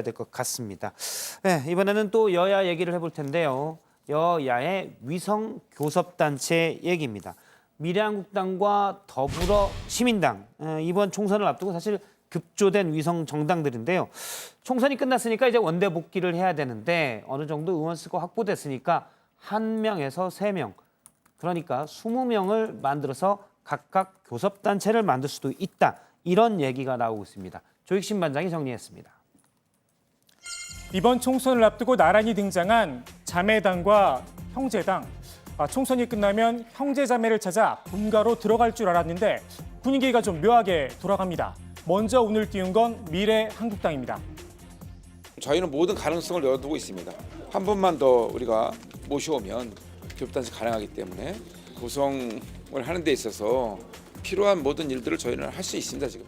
될 것 같습니다. 네, 이번에는 또 여야 얘기를 해볼 텐데요. 여야의 위성 교섭단체 얘기입니다. 미래한국당과 더불어시민당 이번 총선을 앞두고 사실 급조된 위성 정당들인데요. 총선이 끝났으니까 이제 원대 복귀를 해야 되는데 어느 정도 의원 수가 확보됐으니까 1명에서 3명, 그러니까 20명을 만들어서 각각 교섭단체를 만들 수도 있다. 이런 얘기가 나오고 있습니다. 조익신 반장이 정리했습니다. 이번 총선을 앞두고 나란히 등장한 자매당과 형제당. 총선이 끝나면 형제자매를 찾아 분가로 들어갈 줄 알았는데 분위기가 좀 묘하게 돌아갑니다. 먼저 운을 띄운 건 미래한국당입니다. 저희는 모든 가능성을 열어두고 있습니다. 한 번만 더 우리가 모셔오면 교섭단체 가능하기 때문에 구성을 하는 데 있어서 필요한 모든 일들을 저희는 할 수 있습니다. 지금.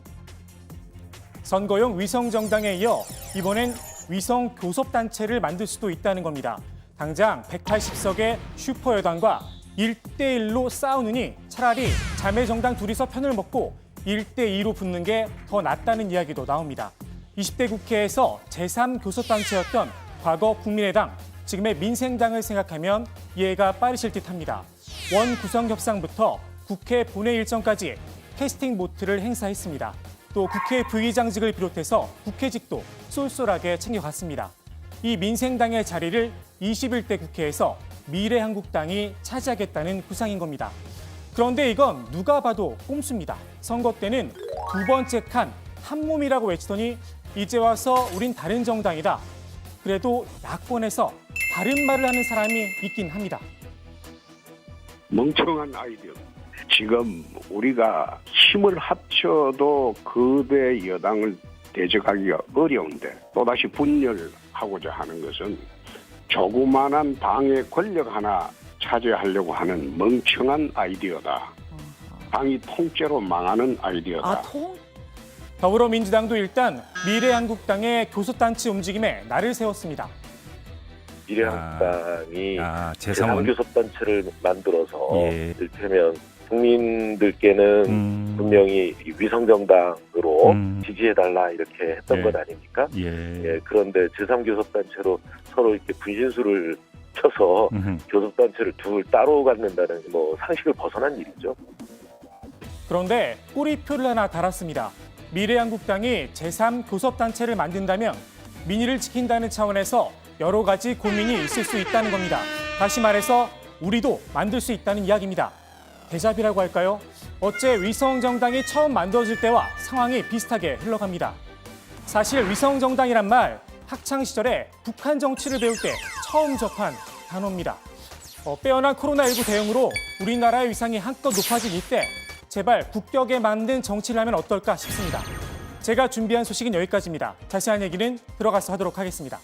선거용 위성정당에 이어 이번엔 위성 교섭단체를 만들 수도 있다는 겁니다. 당장 180석의 슈퍼여당과 1대1로 싸우느니 차라리 자매정당 둘이서 편을 먹고 1대2로 붙는 게 더 낫다는 이야기도 나옵니다. 20대 국회에서 제3교섭단체였던 과거 국민의당, 지금의 민생당을 생각하면 이해가 빠르실 듯합니다. 원 구성 협상부터 국회 본회 일정까지 캐스팅 보트를 행사했습니다. 또 국회 부의장직을 비롯해서 국회직도 쏠쏠하게 챙겨갔습니다. 이 민생당의 자리를 21대 국회에서 미래한국당이 차지하겠다는 구상인 겁니다. 그런데 이건 누가 봐도 꼼수입니다. 선거 때는 두 번째 칸 한몸이라고 외치더니 이제 와서 우린 다른 정당이다. 그래도 야권에서 다른 말을 하는 사람이 있긴 합니다. 멍청한 아이디어. 지금 우리가 힘을 합쳐도 거대 여당을 대적하기가 어려운데 또다시 분열하고자 하는 것은 조그마한 당의 권력 하나 차지하려고 하는 멍청한 아이디어다. 당이 통째로 망하는 아이디어다. 더불어민주당도 일단 미래한국당의 교섭단체 움직임에 날을 세웠습니다. 미래한국당이 제3교섭단체를 만들어서 이를테면 국민들께는 분명히 위성정당으로 지지해달라 이렇게 했던 것 아닙니까? 그런데 제3교섭단체로 서로 이렇게 분신술을 펴서 교섭단체를 둘 따로 갖는다는 상식을 벗어난 일이죠. 그런데 꼬리표를 하나 달았습니다. 미래한국당이 제3교섭단체를 만든다면 민의를 지킨다는 차원에서 여러 가지 고민이 있을 수 있다는 겁니다. 다시 말해서 우리도 만들 수 있다는 이야기입니다. 대잡이라고 할까요? 어째 위성정당이 처음 만들어질 때와 상황이 비슷하게 흘러갑니다. 사실 위성정당이란 말 학창시절에 북한 정치를 배울 때 처음 접한 단어입니다. 빼어난 코로나19 대응으로 우리나라의 위상이 한껏 높아진 이때 제발 국격에 맞는 정치를 하면 어떨까 싶습니다. 제가 준비한 소식은 여기까지입니다. 자세한 얘기는 들어가서 하도록 하겠습니다.